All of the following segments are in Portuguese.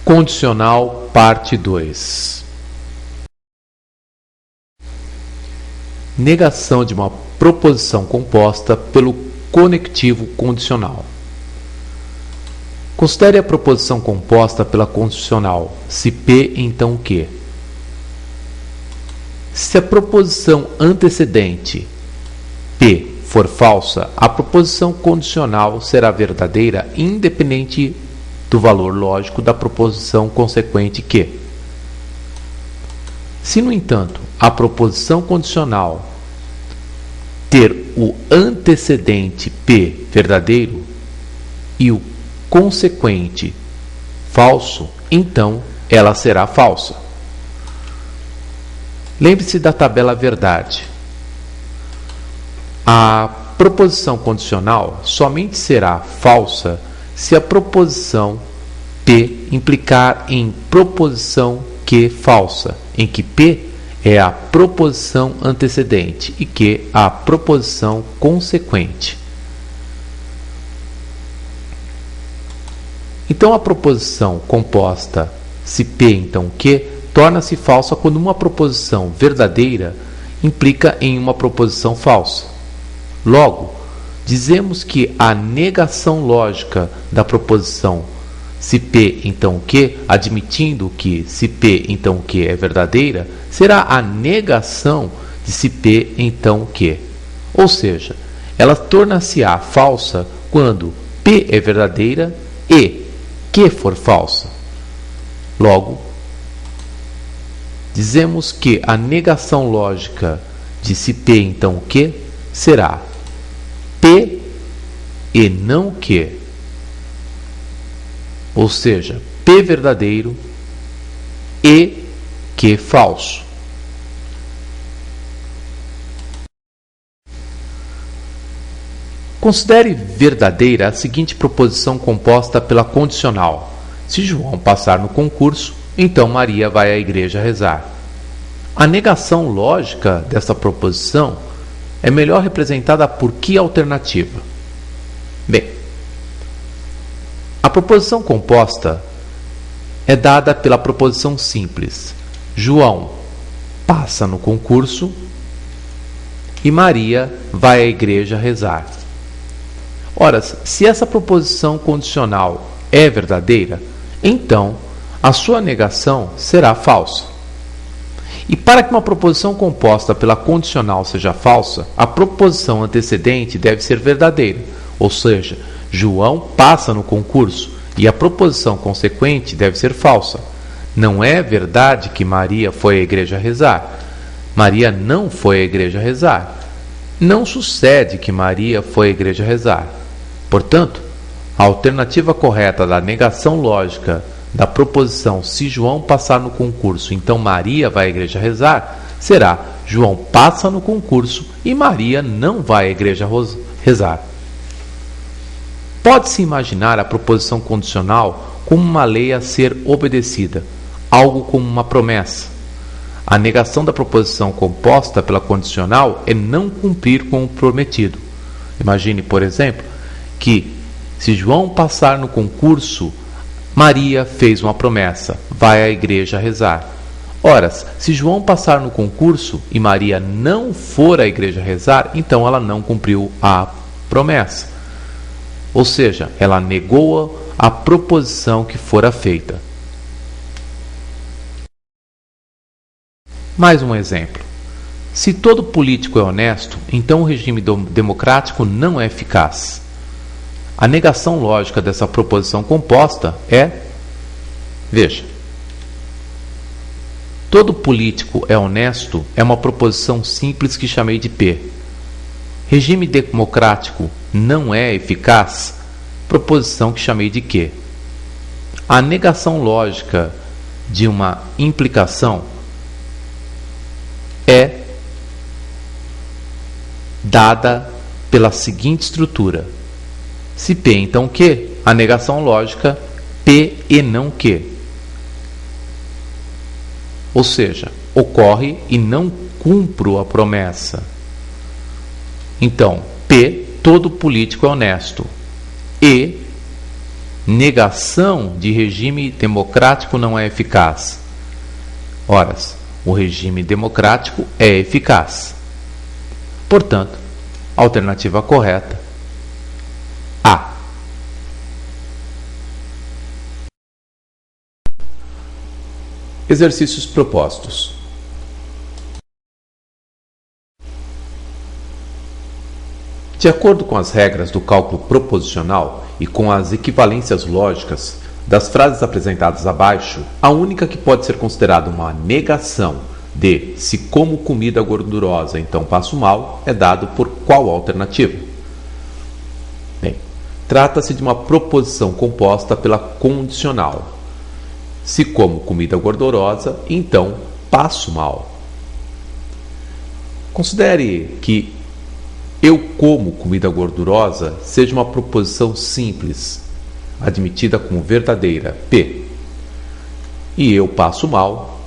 Condicional, parte 2. Negação de uma proposição composta pelo conectivo condicional. Considere a proposição composta pela condicional, se P, então Q. Se a proposição antecedente P for falsa, a proposição condicional será verdadeira independente do valor lógico da proposição consequente Q. Se, no entanto, a proposição condicional ter o antecedente P verdadeiro e o consequente falso, então ela será falsa. Lembre-se da tabela verdade. A proposição condicional somente será falsa se a proposição P implicar em proposição Q falsa, em que P é a proposição antecedente e Q a proposição consequente. Então, a proposição composta se P, então Q, torna-se falsa quando uma proposição verdadeira implica em uma proposição falsa. Logo, dizemos que a negação lógica da proposição se P, então Q, admitindo que se P, então Q é verdadeira, será a negação de se P, então Q. Ou seja, ela torna-se-á falsa quando P é verdadeira e Q for falsa. Logo, dizemos que a negação lógica de se P, então Q, será P e não Q. Ou seja, P verdadeiro e Q falso. Considere verdadeira a seguinte proposição composta pela condicional: se João passar no concurso, então Maria vai à igreja rezar. A negação lógica dessa proposição é melhor representada por que alternativa? Bem, a proposição composta é dada pela proposição simples: João passa no concurso e Maria vai à igreja rezar. Ora, se essa proposição condicional é verdadeira, então a sua negação será falsa. E para que uma proposição composta pela condicional seja falsa, a proposição antecedente deve ser verdadeira, ou seja, João passa no concurso, e a proposição consequente deve ser falsa. Não é verdade que Maria foi à igreja rezar. Maria não foi à igreja rezar. Não sucede que Maria foi à igreja rezar. Portanto, a alternativa correta da negação lógica da proposição se João passar no concurso, então Maria vai à igreja rezar, será João passa no concurso e Maria não vai à igreja rezar. Pode-se imaginar a proposição condicional como uma lei a ser obedecida, algo como uma promessa. A negação da proposição composta pela condicional é não cumprir com o prometido. Imagine, por exemplo, que se João passar no concurso, Maria fez uma promessa, vai à igreja rezar. Ora, se João passar no concurso e Maria não for à igreja rezar, então ela não cumpriu a promessa. Ou seja, ela negou a proposição que fora feita. Mais um exemplo. Se todo político é honesto, então o regime democrático não é eficaz. A negação lógica dessa proposição composta é: veja, todo político é honesto é uma proposição simples que chamei de P. Regime democrático não é eficaz, proposição que chamei de Q. A negação lógica de uma implicação é dada pela seguinte estrutura: se P, então Q, a negação lógica P e não Q. Ou seja, ocorre e não cumpro a promessa. Então, P, todo político é honesto. E Negação de regime democrático não é eficaz. Ora, o regime democrático é eficaz. Portanto, a alternativa correta, A. Exercícios propostos. De acordo com as regras do cálculo proposicional e com as equivalências lógicas das frases apresentadas abaixo, a única que pode ser considerada uma negação de se como comida gordurosa, então passo mal, é dado por qual alternativa? Bem, trata-se de uma proposição composta pela condicional. Se como comida gordurosa, então passo mal. Considere que eu como comida gordurosa seja uma proposição simples, admitida como verdadeira, P. E eu passo mal,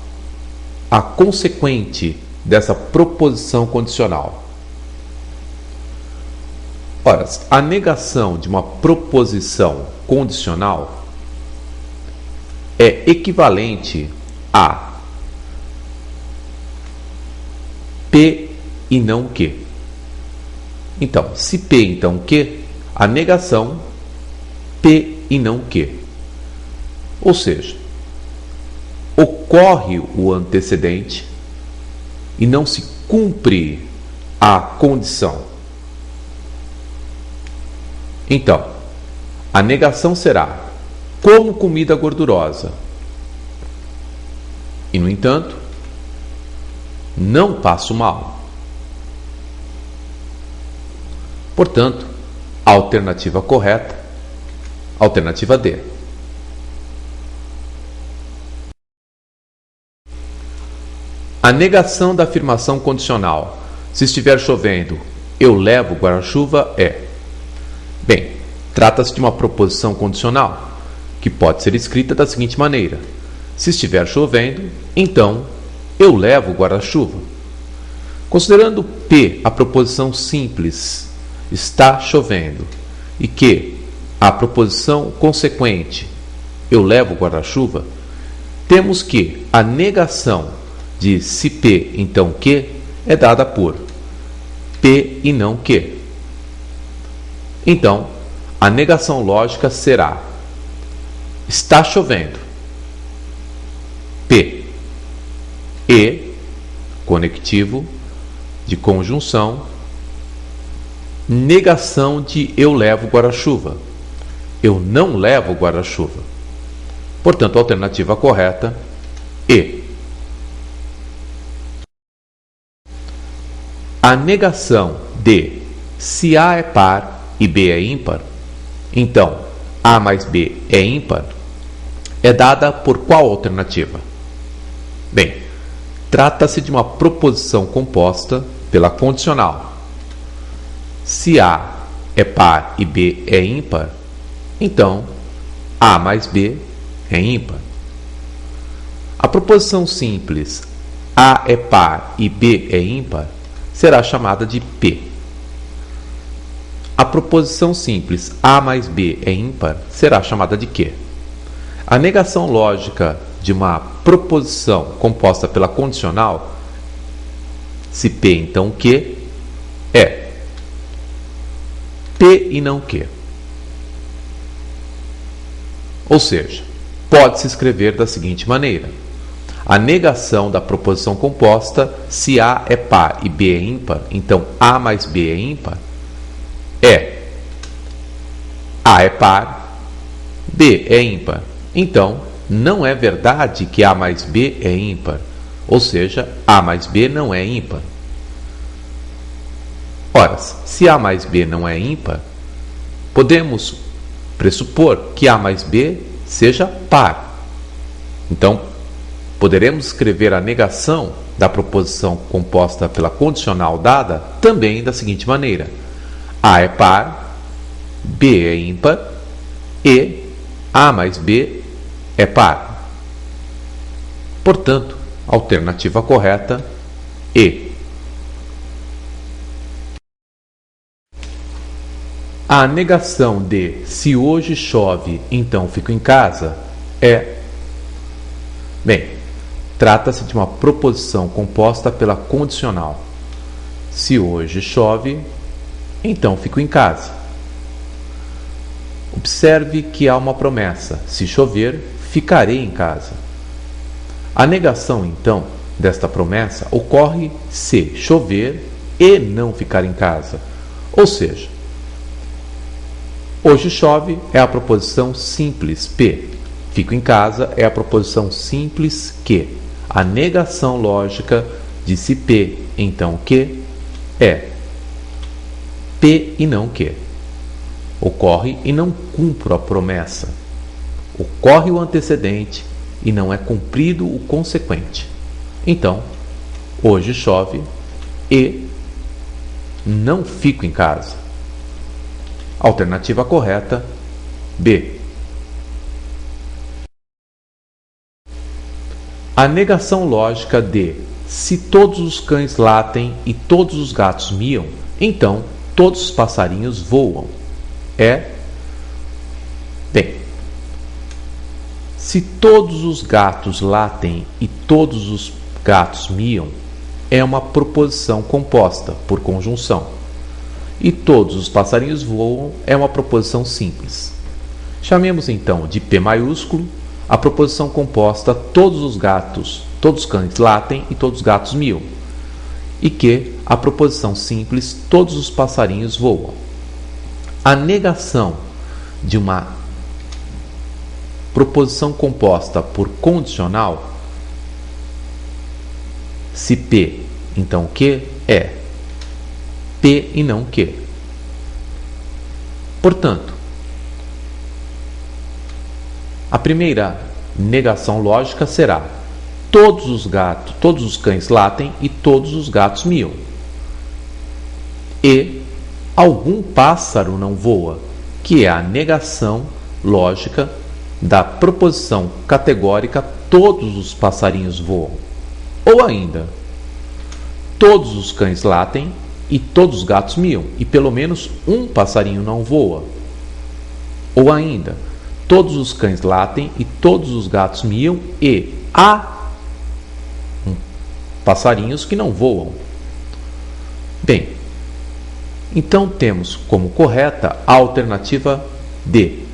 a consequente dessa proposição condicional. Ora, a negação de uma proposição condicional é equivalente a P e não Q. Então, se P então Q, a negação P e não Q. Ou seja, ocorre o antecedente e não se cumpre a condição. Então, a negação será como comida gordurosa. E, no entanto, não passo mal. Portanto, a alternativa correta, alternativa D. A negação da afirmação condicional, se estiver chovendo, eu levo guarda-chuva, é. Bem, trata-se de uma proposição condicional, que pode ser escrita da seguinte maneira: se estiver chovendo, então eu levo guarda-chuva. Considerando P a proposição simples, está chovendo, e que a proposição consequente, eu levo guarda-chuva, temos que a negação de se P então Q é dada por P e não Q. Então, a negação lógica será: está chovendo, P, e, conectivo de conjunção, negação de eu levo guarda-chuva. Eu não levo guarda-chuva. Portanto, a alternativa correta, E. A negação de se A é par e B é ímpar, então A mais B é ímpar, é dada por qual alternativa? Bem, trata-se de uma proposição composta pela condicional. Se A é par e B é ímpar, então A mais B é ímpar. A proposição simples A é par e B é ímpar será chamada de P. A proposição simples A mais B é ímpar será chamada de Q. A negação lógica de uma proposição composta pela condicional, se P então Q, é P e não Q. Ou seja, pode-se escrever da seguinte maneira: a negação da proposição composta, se A é par e B é ímpar, então A mais B é ímpar, é A é par, B é ímpar. Então, não é verdade que A mais B é ímpar, ou seja, A mais B não é ímpar. Ora, se A mais B não é ímpar, podemos pressupor que A mais B seja par. Então, poderemos escrever a negação da proposição composta pela condicional dada também da seguinte maneira: A é par, B é ímpar e A mais B é par. Portanto, a alternativa correta, E. A negação de se hoje chove, então fico em casa é... Bem, trata-se de uma proposição composta pela condicional. Se hoje chove, então fico em casa. Observe que há uma promessa: se chover, ficarei em casa. A negação, então, desta promessa ocorre se chover e não ficar em casa. Ou seja, hoje chove é a proposição simples P. Fico em casa é a proposição simples Q. A negação lógica de se P, então Q, é P e não Q. Ocorre e não cumpro a promessa. Ocorre o antecedente e não é cumprido o consequente. Então, hoje chove e não fico em casa. Alternativa correta, B. A negação lógica de se todos os cães latem e todos os gatos miam, então todos os passarinhos voam é... Bem, se todos os gatos latem e todos os gatos miam, é uma proposição composta por conjunção. E todos os passarinhos voam é uma proposição simples. Chamemos então de P maiúsculo a proposição composta todos os cães latem e todos os gatos miam. E que a proposição simples todos os passarinhos voam. A negação de uma proposição composta por condicional, se P, então Q, é P e não Q. Portanto, a primeira negação lógica será todos os cães latem e todos os gatos miam. E algum pássaro não voa, que é a negação lógica da proposição categórica todos os passarinhos voam. Ou ainda, todos os cães latem e todos os gatos miam, e pelo menos um passarinho não voa. Ou ainda, todos os cães latem e todos os gatos miam e há passarinhos que não voam. Bem, então temos como correta a alternativa D.